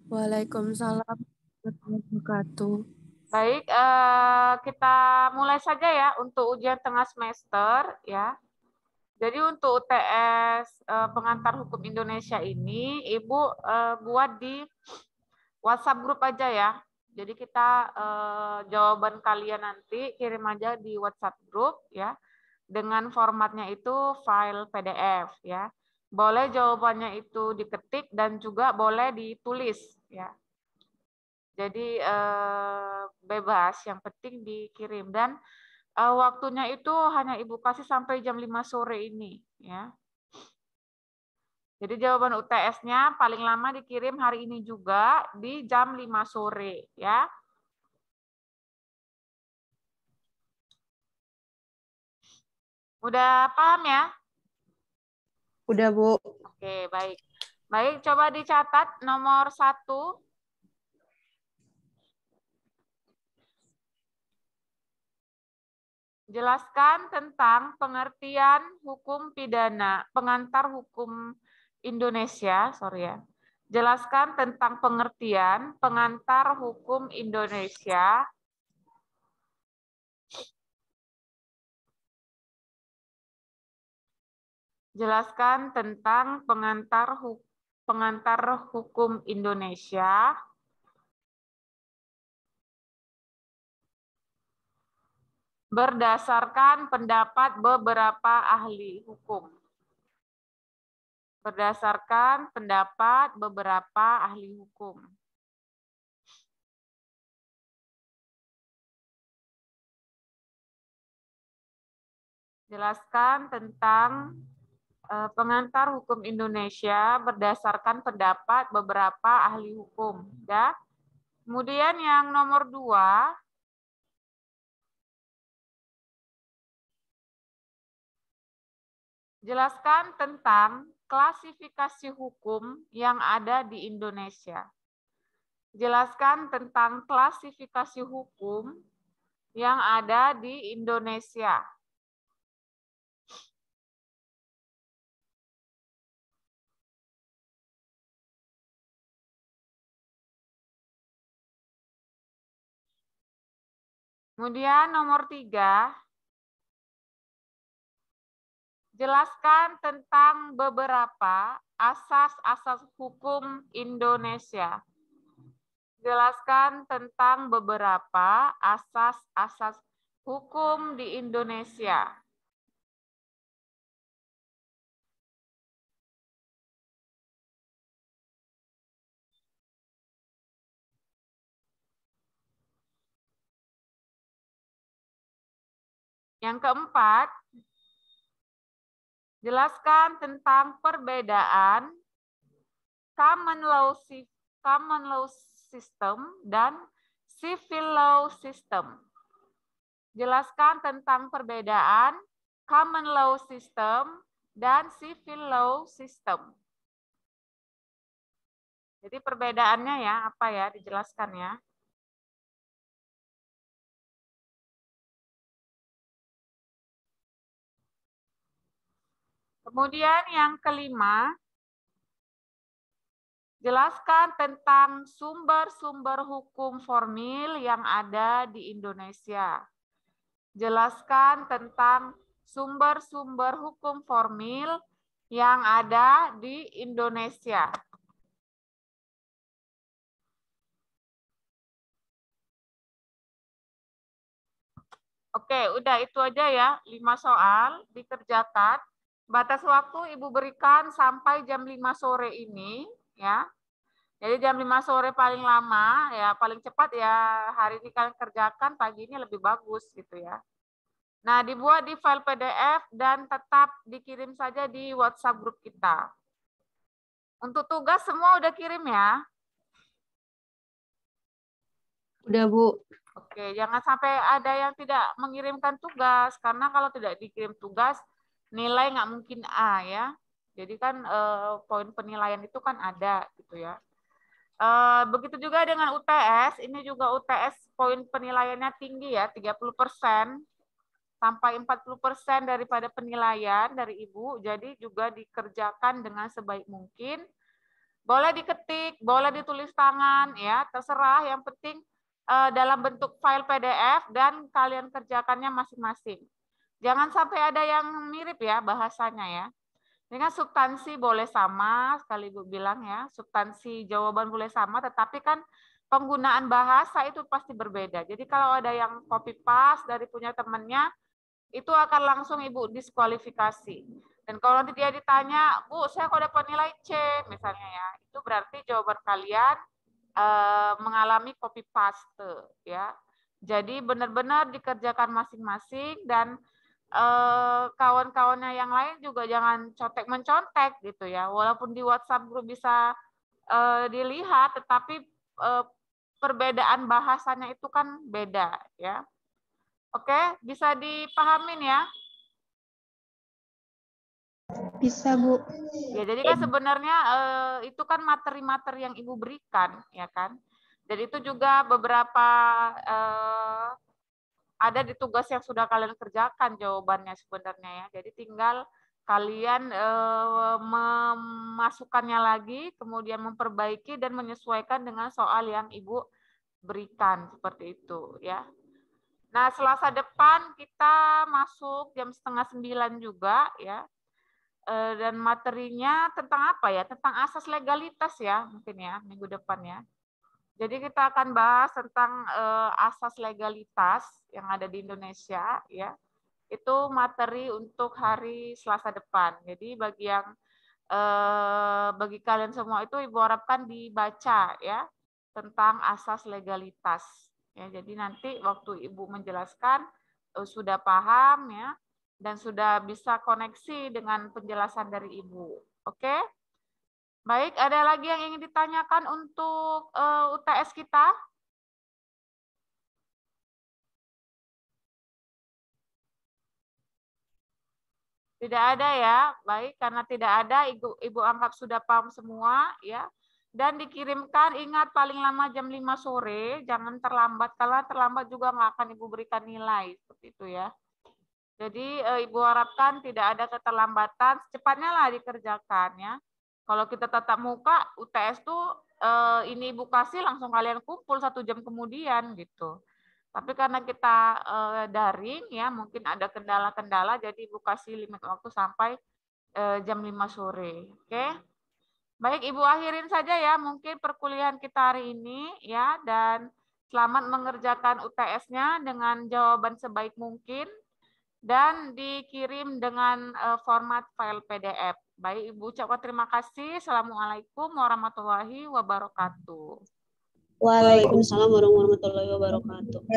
Waalaikumsalam warahmatullahi wabarakatuh. Baik, kita mulai saja ya untuk ujian tengah semester ya. Jadi untuk UTS pengantar hukum Indonesia ini, Ibu buat di WhatsApp grup aja ya. Jadi kita jawaban kalian nanti kirim aja di WhatsApp grup ya. Dengan formatnya itu file PDF ya. Boleh jawabannya itu diketik dan juga boleh ditulis ya. Jadi bebas, yang penting dikirim dan waktunya itu hanya Ibu kasih sampai jam 5 sore ini ya. Jadi jawaban UTS-nya paling lama dikirim hari ini juga di jam 5 sore ya. Udah paham ya? Udah, Bu. Oke, baik. Baik, coba dicatat nomor 1. Jelaskan tentang pengertian hukum pidana, pengantar hukum Indonesia, sorry ya. Jelaskan tentang pengertian pengantar hukum Indonesia. Jelaskan tentang pengantar hukum Indonesia. Berdasarkan pendapat beberapa ahli hukum. Berdasarkan pendapat beberapa ahli hukum. Jelaskan tentang pengantar hukum Indonesia berdasarkan pendapat beberapa ahli hukum. Ya. Kemudian yang nomor 2, jelaskan tentang klasifikasi hukum yang ada di Indonesia. Jelaskan tentang klasifikasi hukum yang ada di Indonesia. Kemudian nomor 3, jelaskan tentang beberapa asas-asas hukum Indonesia. Jelaskan tentang beberapa asas-asas hukum di Indonesia. Yang keempat, jelaskan tentang perbedaan common law system dan civil law system. Jelaskan tentang perbedaan common law system dan civil law system. Jadi perbedaannya ya, apa ya, dijelaskan ya. Kemudian yang kelima, jelaskan tentang sumber-sumber hukum formil yang ada di Indonesia. Jelaskan tentang sumber-sumber hukum formil yang ada di Indonesia. Oke, udah itu aja ya, 5 soal dikerjakan. Batas waktu Ibu berikan sampai jam 5 sore ini ya. Jadi jam 5 sore paling lama ya, paling cepat ya hari ini kalian kerjakan, pagi ini lebih bagus gitu ya. Nah, dibuat di file PDF dan tetap dikirim saja di WhatsApp grup kita. Untuk tugas semua udah kirim ya? Udah, Bu. Oke, jangan sampai ada yang tidak mengirimkan tugas, karena kalau tidak dikirim tugas, nilai nggak mungkin A ya. Jadi kan poin penilaian itu kan ada gitu ya. Begitu juga dengan UTS, ini juga UTS poin penilaiannya tinggi ya, 30% sampai 40% daripada penilaian dari Ibu, jadi juga dikerjakan dengan sebaik mungkin Boleh diketik, boleh ditulis tangan, ya terserah. Yang penting dalam bentuk file PDF dan kalian kerjakannya masing-masing. Jangan sampai ada yang mirip ya bahasanya ya. Dengan substansi boleh sama, sekali Ibu bilang ya, substansi jawaban boleh sama, tetapi kan penggunaan bahasa itu pasti berbeda. Jadi kalau ada yang copy paste dari punya temannya, itu akan langsung Ibu diskualifikasi. Dan kalau nanti dia ditanya, Bu, saya kok dapat nilai C, misalnya ya, itu berarti jawaban kalian mengalami copy paste, ya. Jadi benar-benar dikerjakan masing-masing dan kawan-kawannya yang lain juga jangan contek-mencontek gitu ya. Walaupun di WhatsApp grup bisa dilihat, tetapi perbedaan bahasanya itu kan beda ya. Oke, bisa dipahamin ya? Bisa, Bu. Ya, jadi kan sebenarnya itu kan materi-materi yang Ibu berikan, ya kan? Dan itu juga beberapa ada di tugas yang sudah kalian kerjakan jawabannya sebenarnya ya. Jadi tinggal kalian memasukkannya lagi, kemudian memperbaiki dan menyesuaikan dengan soal yang Ibu berikan seperti itu ya. Nah, Selasa depan kita masuk jam 8:30 juga ya. Dan materinya tentang apa ya? Tentang asas legalitas ya, mungkin ya minggu depan ya. Jadi kita akan bahas tentang asas legalitas yang ada di Indonesia ya. Itu materi untuk hari Selasa depan. Jadi bagi kalian semua itu Ibu harapkan dibaca ya tentang asas legalitas. Ya, jadi nanti waktu Ibu menjelaskan sudah paham ya dan sudah bisa koneksi dengan penjelasan dari Ibu. Oke? Baik, ada lagi yang ingin ditanyakan untuk UTS kita? Tidak ada ya. Baik, karena tidak ada, Ibu anggap sudah paham semua ya. Dan dikirimkan, ingat paling lama jam 5 sore, jangan terlambat. Kalau terlambat juga nggak akan Ibu berikan nilai. Seperti itu ya. Jadi Ibu harapkan tidak ada keterlambatan, secepatnya lah dikerjakan ya. Kalau kita tatap muka, UTS tuh ini Ibu kasih langsung kalian kumpul 1 jam kemudian gitu. Tapi karena kita daring ya, mungkin ada kendala-kendala, jadi Ibu kasih limit waktu sampai jam 5 sore. Oke? Baik, Ibu akhirin saja ya mungkin perkuliahan kita hari ini ya, dan selamat mengerjakan UTS-nya dengan jawaban sebaik mungkin dan dikirim dengan format file PDF. Baik, Ibu ucapkan terima kasih. Assalamualaikum warahmatullahi wabarakatuh. Waalaikumsalam warahmatullahi wabarakatuh.